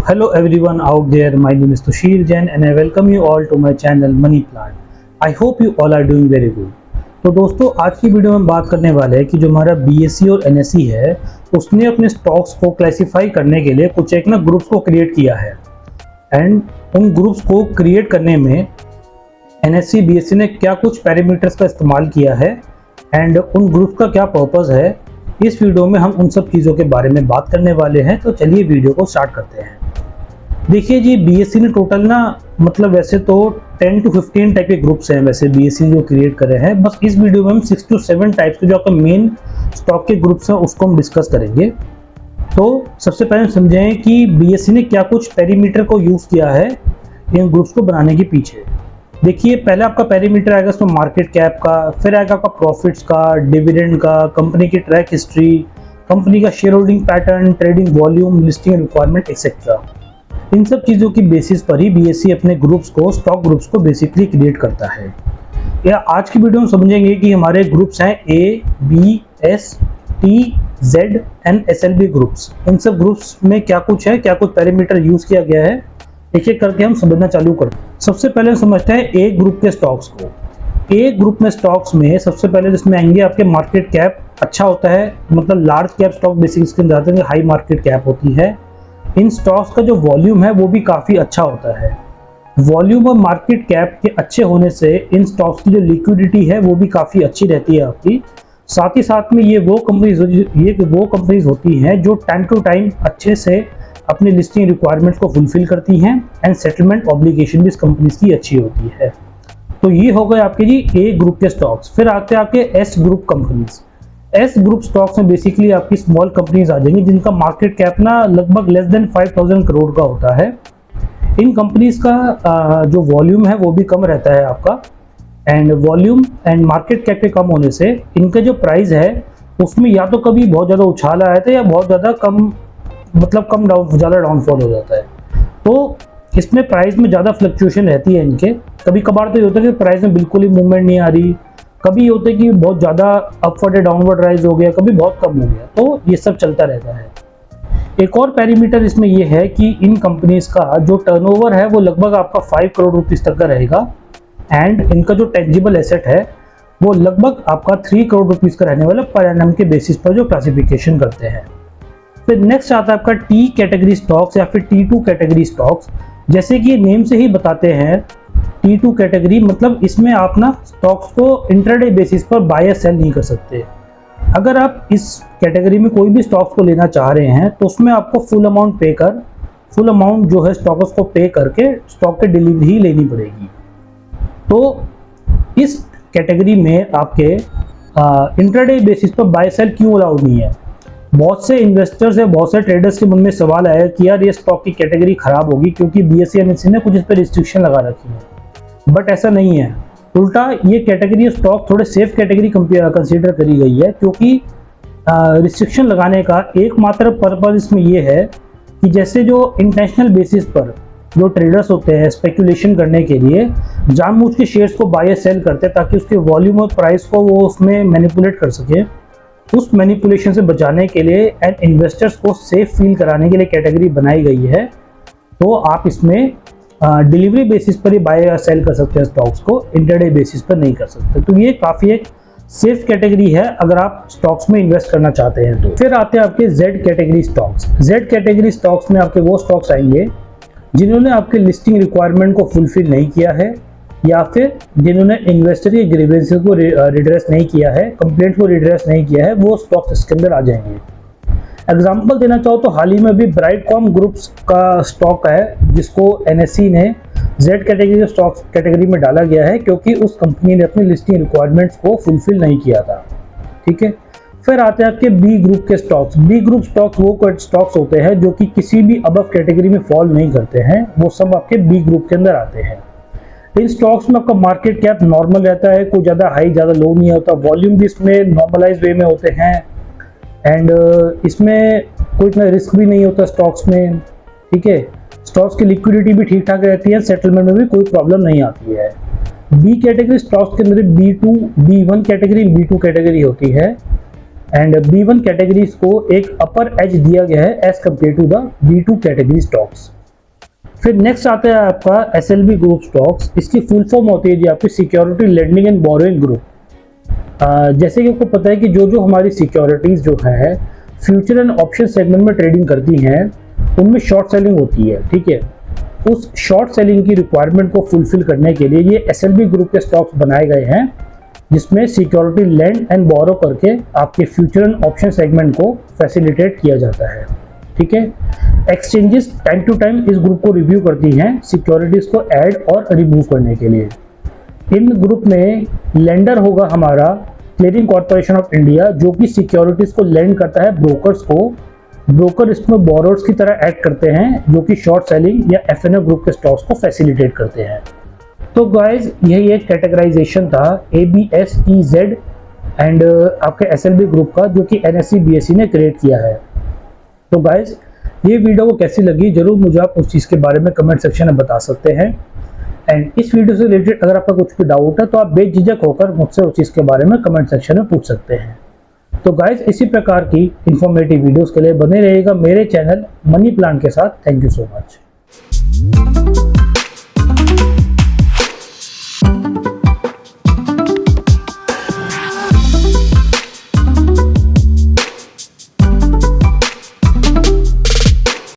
Hello everyone out there, my name is Tushir Jain and I welcome you all to my channel Money Plant. I hope you all are doing very good. तो दोस्तों आज की video में बात करने वाले हैं कि जो हमारा BSE और NSE है उसने अपने स्टॉक्स को क्लासिफाई करने के लिए कुछ एक ग्रुप्स को क्रिएट किया है एंड उन ग्रुप्स को क्रिएट करने में NSE BSE ने क्या कुछ पैरामीटर्स का इस्तेमाल किया है एंड उन ग्रुप्स का क्या पर्पस है। इस वीडियो में हम उन सब चीज़ों के बारे में बात करने वाले हैं। तो चलिए वीडियो को स्टार्ट करते हैं। देखिए जी, BSE ने टोटल मतलब वैसे तो 10 to 15 टाइप के ग्रुप्स हैं वैसे BSE जो क्रिएट करे हैं। बस इस वीडियो में हम 6 to 7 टाइप्स के जो आपके मेन स्टॉक के ग्रुप्स हैं उसको हम डिस्कस करेंगे। तो सबसे पहले समझें कि BSE ने क्या कुछ पैरामीटर को यूज़ किया है इन ग्रुप्स को बनाने के पीछे। देखिए, पहले आपका पैरामीटर आएगा इसमें मार्केट कैप का, फिर आएगा आपका प्रॉफिट्स का, डिविडेंड का, कंपनी की ट्रैक हिस्ट्री, कंपनी का share holding pattern, trading volume, listing requirement etcetera. इन सब चीज़ों की बेसिस पर ही BSE अपने ग्रुप्स को, स्टॉक ग्रुप्स को बेसिकली क्रिएट करता है। या आज की वीडियो में समझेंगे कि हमारे ग्रुप्स हैं A, B, S, T, Z and SLB groups. इन सब ग्रुप्स में क्या कुछ है, क्या कुछ पैरामीटर यूज़ किया गया है, एक एक करके हम समझना चालू करते हैं। सबसे पहले हम समझते हैं A ग्रुप के स्टॉक्स को। A ग्रुप में स्टॉक्स में सबसे पहले जिसमें आएंगे आपके मार्केट कैप अच्छा होता है, मतलब लार्ज कैप स्टॉक बेसिकली इसके अंदर आते हैं, हाई मार्केट कैप होती है। इन स्टॉक्स का जो वॉल्यूम है वो भी काफ़ी अच्छा होता है। वॉल्यूम और मार्केट कैप के अच्छे होने से इन स्टॉक्स की जो लिक्विडिटी है वो भी काफ़ी अच्छी रहती है आपकी। साथ ही साथ में ये वो कंपनीज होती हैं जो टाइम टू टाइम अच्छे से अपनी लिस्टिंग रिक्वायरमेंट्स को फुलफिल करती हैं एंड सेटलमेंट ऑब्लिगेशन भी इस कंपनीज की अच्छी होती है। तो ये हो गए आपके जी A ग्रुप के स्टॉक्स। फिर आते हैं आपके S group companies. S group stocks में बेसिकली आपकी स्मॉल कंपनीज आ जाएंगी जिनका मार्केट कैप लगभग लेस देन 5000 करोड़ का होता है। इन कंपनीज का जो वॉल्यूम है वो भी कम रहता है आपका, and volume and market cap के कम होने से इनका जो प्राइस है उसमें या तो कभी बहुत ज़्यादा उछाल आया था या बहुत ज़्यादा ज़्यादा डाउनफॉल हो जाता है। तो इसमें प्राइस में ज़्यादा फ्लक्चुएशन रहती है इनके। कभी कभार तो ये होता है कि प्राइस में बिल्कुल ही मूवमेंट नहीं आ रही, कभी होता है कि बहुत ज़्यादा अपवर्ड या डाउनवर्ड राइज हो गया, कभी बहुत कम हो गया। तो ये सब चलता रहता है। एक और पैरामीटर इसमें ये है कि इन कंपनीज का जो टर्नओवर है वो लगभग आपका 5 करोड़ रुपीस तक का रहेगा एंड इनका जो टेंजिबल एसेट है वो लगभग आपका 3 करोड़ रुपीस का रहने वाला पर एनम के बेसिस पर जो क्लासिफिकेशन करते हैं। फिर नेक्स्ट आता है आपका T कैटेगरी स्टॉक्स या फिर T2 कैटेगरी स्टॉक्स। जैसे कि नेम से ही बताते हैं T2 कैटेगरी, मतलब इसमें आप स्टॉक्स को इंट्राडे बेसिस पर बाय या सेल नहीं कर सकते। अगर आप इस कैटेगरी में कोई भी स्टॉक्स को लेना चाह रहे हैं तो उसमें आपको फुल अमाउंट जो है स्टॉक्स को पे करके स्टॉक की डिलीवरी ही लेनी पड़ेगी। तो इस कैटेगरी में आपके इंट्राडे बेसिस पर बाय सेल क्यों अलाउड नहीं है। बहुत से इन्वेस्टर्स या बहुत से ट्रेडर्स के मन में सवाल आया कि यार ये स्टॉक की कैटेगरी खराब होगी क्योंकि BSE NSE ने कुछ इस पर रिस्ट्रिक्शन लगा रखी है, बट ऐसा नहीं है। उल्टा ये कैटेगरी स्टॉक थोड़े सेफ कैटेगरी कंसीडर करी गई है, क्योंकि रिस्ट्रिक्शन लगाने का एकमात्र पर्पज इसमें ये है कि जैसे जो इंटेंशनल बेसिस पर जो ट्रेडर्स होते हैं स्पेकुलेशन करने के लिए जानबूझ के शेयर्स को बाय या सेल करते हैं ताकि उसके वॉल्यूम और प्राइस को वो उसमें मैनिपुलेट कर सके, उस मैनिपुलेशन से बचाने के लिए एंड इन्वेस्टर्स को सेफ फील कराने के लिए कैटेगरी बनाई गई है। तो आप इसमें डिलीवरी बेसिस पर ही बाय या सेल कर सकते हैं स्टॉक्स को, इंटरडे बेसिस पर नहीं कर सकते। तो ये काफ़ी एक सेफ कैटेगरी है अगर आप स्टॉक्स में इन्वेस्ट करना चाहते हैं तो। फिर आते हैं आपके Z category stocks. Z category stocks में आपके वो स्टॉक्स आएंगे जिन्होंने आपके लिस्टिंग रिक्वायरमेंट को फुलफिल नहीं किया है या फिर जिन्होंने इन्वेस्टर के ग्रीवेंसेस को रिड्रेस नहीं किया है, कंप्लेंट को रिड्रेस नहीं किया है, वो स्टॉक्स इसके अंदर आ जाएंगे। एग्जांपल देना चाहो तो हाल ही में भी ब्राइटकॉम ग्रुप्स का स्टॉक है जिसको NSE ने Z कैटेगरी के स्टॉक्स कैटेगरी में डाला गया है क्योंकि उस कंपनी ने अपनी लिस्टिंग रिक्वायरमेंट्स को फुलफिल नहीं किया था। ठीक है। फिर आते हैं आपके B ग्रुप के स्टॉक्स। B ग्रुप स्टॉक्स वो स्टॉक्स होते हैं जो कि किसी भी अबव कैटेगरी में फॉल नहीं करते हैं, वो सब आपके B ग्रुप के अंदर आते हैं। इन स्टॉक्स में आपका मार्केट कैप नॉर्मल रहता है, कोई ज़्यादा हाई ज़्यादा लो नहीं होता, वॉल्यूम भी इसमें नॉर्मलाइज वे में होते हैं एंड इसमें कोई इतना रिस्क भी नहीं होता स्टॉक्स में। ठीक है। स्टॉक्स की लिक्विडिटी भी ठीक ठाक रहती है, सेटलमेंट में भी कोई प्रॉब्लम नहीं आती है। B कैटेगरी स्टॉक्स के अंदर B1 कैटेगरी, B2 कैटेगरी होती है एंड B1 कैटेगरीज को एक अपर एज दिया गया है as compared to the B2 category stocks. फिर नेक्स्ट आता है आपका SLB ग्रुप स्टॉक्स। इसकी फुल फॉर्म होती है जी आपकी security lending and borrowing group. जैसे कि आपको पता है कि जो जो हमारी सिक्योरिटीज जो है फ्यूचर एंड ऑप्शन सेगमेंट में ट्रेडिंग करती हैं उनमें शॉर्ट सेलिंग होती है, ठीक है। उस शॉर्ट सेलिंग की रिक्वायरमेंट को फुलफिल करने के लिए ये SLB ग्रुप के स्टॉक्स बनाए गए हैं, जिसमें सिक्योरिटी लेंड एंड बोरो करके आपके फ्यूचर एंड ऑप्शन सेगमेंट को फैसिलिटेट किया जाता है, ठीक है। एक्सचेंजेस टाइम टू टाइम इस ग्रुप को रिव्यू करती हैं सिक्योरिटीज को ऐड और रिमूव करने के लिए। इन ग्रुप में लेंडर होगा हमारा क्लियरिंग कॉर्पोरेशन ऑफ इंडिया, जो कि सिक्योरिटीज को लेंड करता है ब्रोकर्स को। ब्रोकर इसमें बोरोर्स की तरह एक्ट करते हैं, जो कि शॉर्ट सेलिंग या FNO ग्रुप के स्टॉक्स को फैसिलिटेट करते हैं। तो गाइज यही एक कैटेगराइजेशन था ABSEZ एंड आपके SLB ग्रुप का, जो कि NSE BSE ने क्रिएट किया है। तो गाइज ये वीडियो को कैसी लगी जरूर मुझे आप उस चीज़ के बारे में कमेंट सेक्शन में बता सकते हैं। एंड इस वीडियो से रिलेटेड अगर आपका कुछ भी डाउट है तो आप बेझिझक होकर मुझसे उस चीज़ के बारे में कमेंट सेक्शन में पूछ सकते हैं। तो गाइज इसी प्रकार की इंफॉर्मेटिव वीडियोस के लिए बने रहिएगा मेरे चैनल मनी प्लान के साथ। Thank you so much.